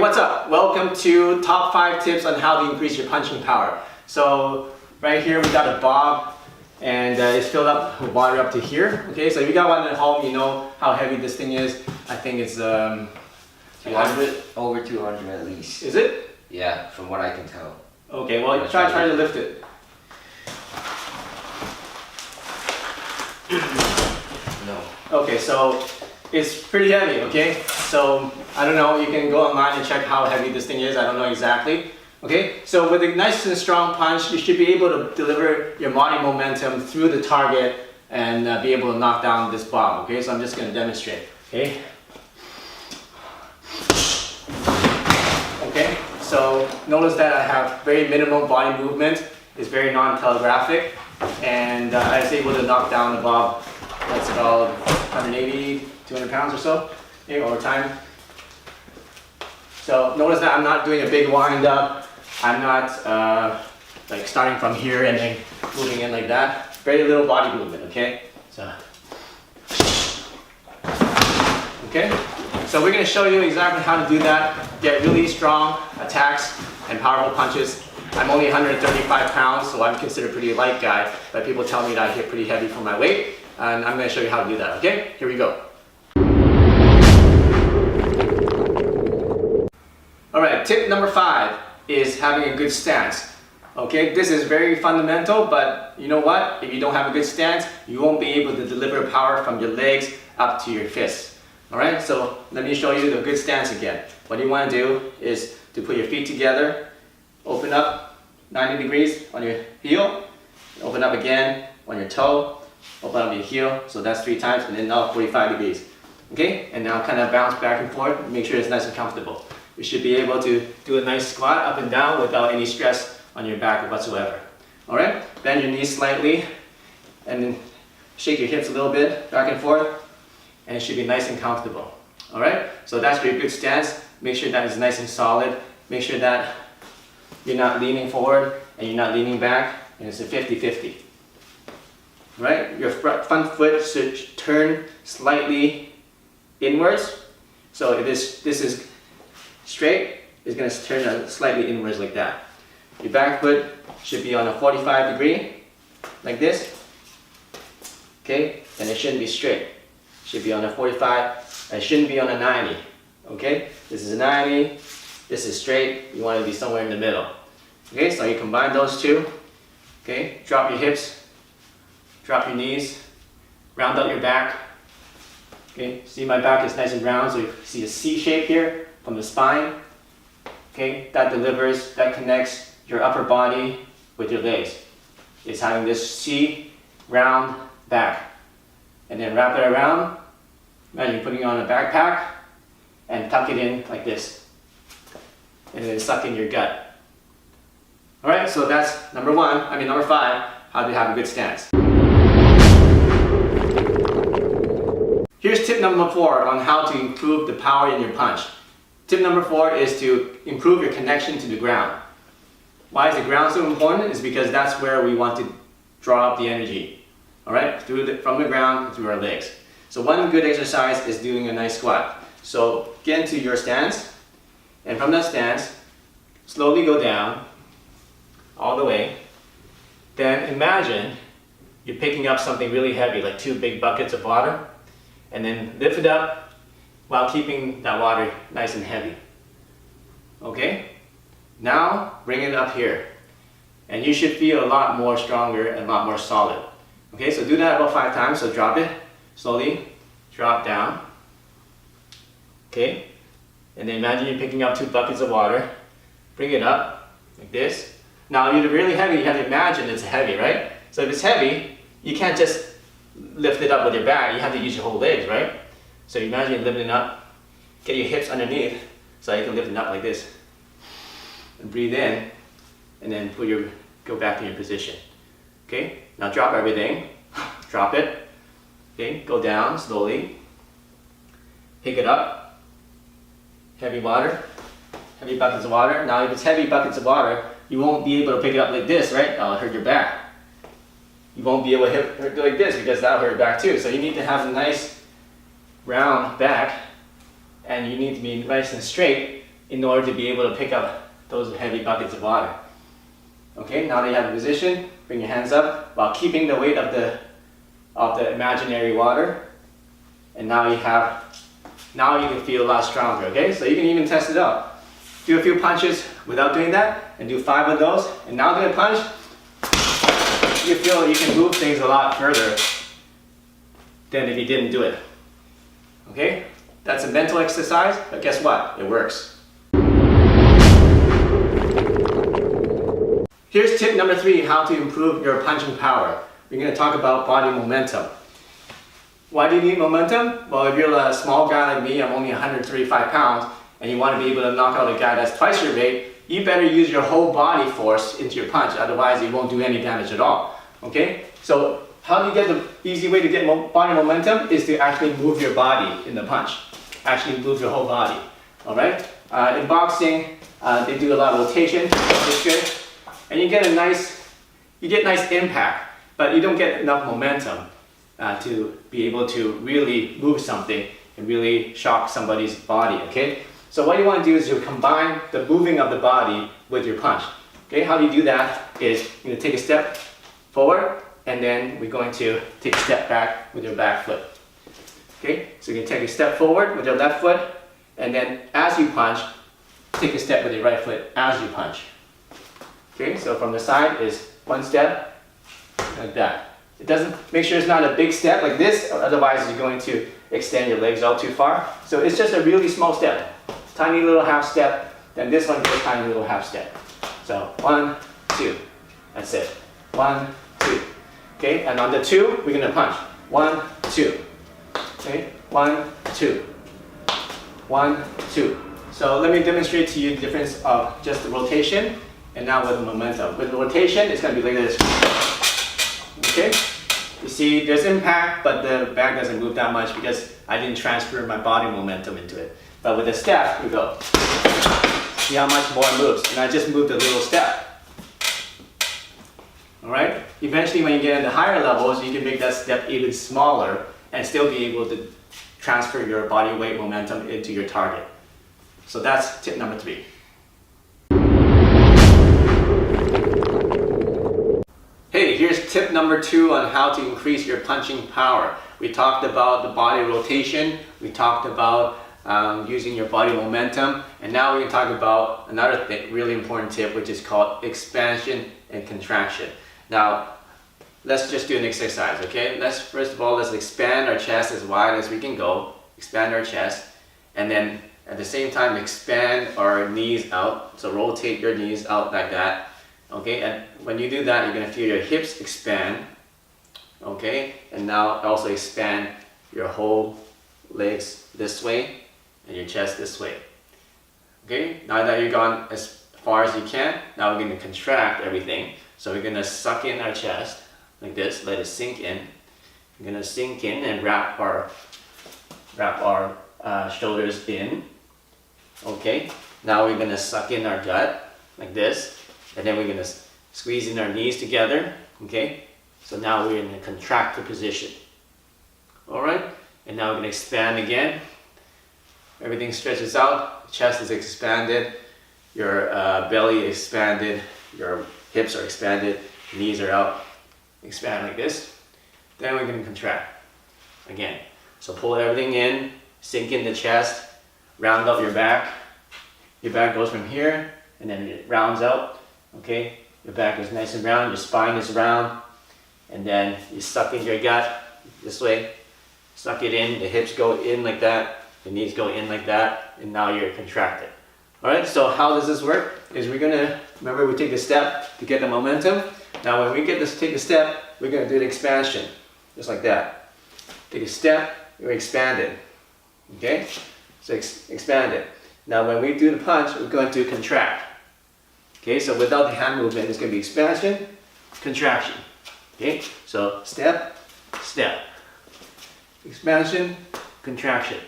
what's up? Welcome to top 5 tips on how to increase your punching power. So right here we got a bob and it's filled up with water up to here. Okay, so if you got one at home, you know how heavy this thing is. I think it's 200, over 200 at least. Is it? Yeah, from what I can tell. Okay, well try to lift it. No. Okay, so it's pretty heavy, okay? So, I don't know, you can go online and check how heavy this thing is, I don't know exactly. Okay, so with a nice and strong punch, you should be able to deliver your body momentum through the target and be able to knock down this bob, okay? So I'm just going to demonstrate, okay? Okay, so notice that I have very minimal body movement, it's very non-telegraphic, and I was able to knock down the bob. That's about 180, 200 pounds or so, okay, over time. So notice that I'm not doing a big wind up. I'm not like starting from here and then moving in like that. Very little body movement, okay? So, okay? So we're gonna show you exactly how to do that. Get really strong attacks and powerful punches. I'm only 135 pounds, so I'm considered a pretty light guy, but people tell me that I hit pretty heavy for my weight, and I'm gonna show you how to do that, okay? Here we go. Alright, tip number 5 is having a good stance. Okay, this is very fundamental, but you know what? If you don't have a good stance, you won't be able to deliver power from your legs up to your fists. Alright, so let me show you the good stance again. What you want to do is to put your feet together, open up 90 degrees on your heel, open up again on your toe, open up your heel, so that's 3 times, and then now 45 degrees. Okay, and now kind of bounce back and forth, make sure it's nice and comfortable. You should be able to do a nice squat up and down without any stress on your back whatsoever. Alright, bend your knees slightly, and then shake your hips a little bit, back and forth, and it should be nice and comfortable. Alright, so that's your good stance. Make sure that is nice and solid. Make sure that you're not leaning forward and you're not leaning back, and it's a 50-50. Right? Your front foot should turn slightly inwards. So if this is straight, it's going to turn slightly inwards like that. Your back foot should be on a 45 degree, like this. Okay? And it shouldn't be straight. It should be on a 45, and it shouldn't be on a 90. Okay? This is a 90, this is straight, you want to be somewhere in the middle. Okay, so you combine those two. Okay, drop your hips, drop your knees, round out your back. Okay, see my back is nice and round, so you see a C shape here from the spine. Okay, that delivers, that connects your upper body with your legs. It's having this C round back. And then wrap it around. Imagine putting on a backpack and tuck it in like this. And then suck in your gut. Alright, so that's number 5, how to have a good stance. Here's tip number 4 on how to improve the power in your punch. Tip number 4 is to improve your connection to the ground. Why is the ground so important? It's because that's where we want to draw up the energy. Alright, from the ground through our legs. So one good exercise is doing a nice squat. So get into your stance, and from that stance, slowly go down, all the way. Then imagine you're picking up something really heavy, like 2 big buckets of water, and then lift it up while keeping that water nice and heavy. Okay? Now bring it up here, and you should feel a lot more stronger and a lot more solid. Okay, so do that about 5 times. So drop it slowly, drop down. Okay, and then imagine you're picking up 2 buckets of water, bring it up like this. Now if you're really heavy, you have to imagine it's heavy, right? So if it's heavy, you can't just lift it up with your back, you have to use your whole legs, right? So imagine you're lifting it up, get your hips underneath so you can lift it up like this. And breathe in, and then go back to your position. Okay, now drop everything, drop it. Okay, go down slowly, pick it up, heavy water, heavy buckets of water. Now if it's heavy buckets of water, you won't be able to pick it up like this, right? That'll hurt your back. You won't be able to hit it like this because that'll hurt your back too. So you need to have a nice round back, and you need to be nice and straight in order to be able to pick up those heavy buckets of water. Okay, now that you have the position, bring your hands up while keeping the weight of the imaginary water. And now you can feel a lot stronger, okay? So you can even test it out. Do a few punches without doing that, and do 5 of those, and now do a punch. You feel you can move things a lot further than if you didn't do it. Okay? That's a mental exercise, but guess what? It works. Here's tip number 3, how to improve your punching power. We're going to talk about body momentum. Why do you need momentum? Well, if you're a small guy like me, I'm only 135 pounds, and you want to be able to knock out a guy that's twice your weight, you better use your whole body force into your punch, otherwise it won't do any damage at all. Okay? So how do you get the easy way to get body momentum is to actually move your body in the punch. Actually move your whole body. Alright? In boxing, they do a lot of rotation, which is good. And you get nice impact, but you don't get enough momentum to be able to really move something and really shock somebody's body, okay? So what you want to do is you combine the moving of the body with your punch. Okay, how do you do that is you're going to take a step forward, and then we're going to take a step back with your back foot. Okay, so you can take a step forward with your left foot, and then as you punch, take a step with your right foot as you punch. Okay, so from the side is 1 step, like that. It doesn't, make sure it's not a big step like this, otherwise you're going to extend your legs out too far. So it's just a really small step, tiny little half step, then this one is a tiny little half step. So 1, 2, that's it. 1, 2. Okay, and on the 2, we're gonna punch. 1, 2. Okay, 1, 2. 1, 2. So let me demonstrate to you the difference of just the rotation and now with the momentum. With the rotation, it's gonna be like this. Okay, you see there's impact, but the bag doesn't move that much because I didn't transfer my body momentum into it. But with the step, we go. See how much more it moves, and I just moved a little step. Alright, eventually when you get into higher levels, you can make that step even smaller and still be able to transfer your body weight momentum into your target. So that's tip number 3. Hey, here's tip number 2 on how to increase your punching power. We talked about the body rotation, we talked about using your body momentum, and now we can talk about another really important tip, which is called expansion and contraction. Now, let's just do an exercise, okay? First of all, let's expand our chest as wide as we can go, expand our chest, and then at the same time expand our knees out, so rotate your knees out like that. Okay, and when you do that, you're going to feel your hips expand. Okay, and now also expand your whole legs this way and your chest this way. Okay, now that you've gone as far as you can, now we're going to contract everything. So we're going to suck in our chest like this, let it sink in. We're going to sink in and wrap our shoulders in. Okay, now we're going to suck in our gut like this. And then we're going to squeeze in our knees together, okay? So now we're in a contracted position. Alright, and now we're going to expand again. Everything stretches out, chest is expanded, your belly is expanded, your hips are expanded, knees are out. Expand like this. Then we're going to contract again. So pull everything in, sink in the chest, round out your back. Your back goes from here, and then it rounds out. Okay, your back is nice and round, your spine is round, and then you suck in your gut this way, suck it in, the hips go in like that, the knees go in like that, and now you're contracted. Alright, so how does this work? Is we're gonna, remember we take a step to get the momentum. Now when we take a step, we're gonna do the expansion, just like that. Take a step, we're expanded. Okay, so expand it. Now when we do the punch, we're going to contract. Okay, so without the hand movement, it's going to be expansion, contraction. Okay, so step, step, expansion, contraction.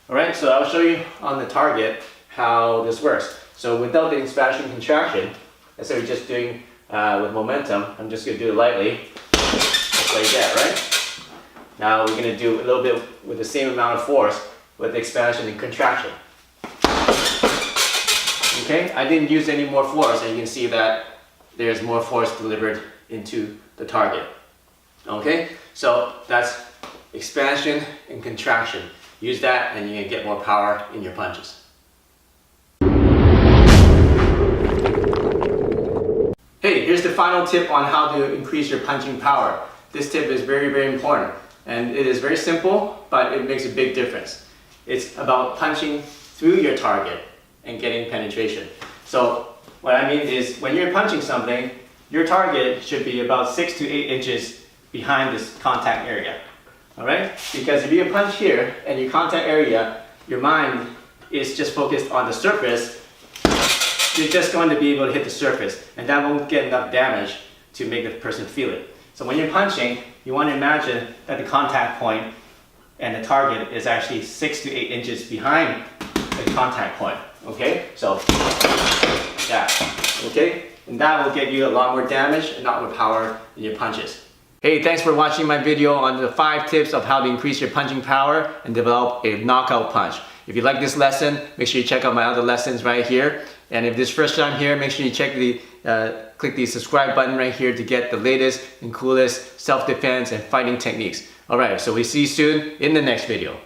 All right, so I'll show you on the target how this works. So without the expansion, contraction, let's say we're just doing with momentum, I'm just going to do it lightly, just like that, right? Now we're going to do a little bit with the same amount of force with expansion and contraction. Okay, I didn't use any more force, and you can see that there's more force delivered into the target. Okay, so that's expansion and contraction. Use that and you can get more power in your punches. Hey, here's the final tip on how to increase your punching power. This tip is very, very important, and it is very simple, but it makes a big difference. It's about punching through your target and getting penetration. So what I mean is, when you're punching something, your target should be about 6 to 8 inches behind this contact area. Alright? Because if you punch here and your contact area, your mind is just focused on the surface, you're just going to be able to hit the surface, and that won't get enough damage to make the person feel it. So when you're punching, you want to imagine that the contact point and the target is actually 6 to 8 inches behind the contact point. Okay? So, like that. Okay? And that will get you a lot more damage and a lot more power in your punches. Hey, thanks for watching my video on the 5 tips of how to increase your punching power and develop a knockout punch. If you like this lesson, make sure you check out my other lessons right here. And if this is first time here, make sure you click the subscribe button right here to get the latest and coolest self-defense and fighting techniques. Alright, so we see you soon in the next video.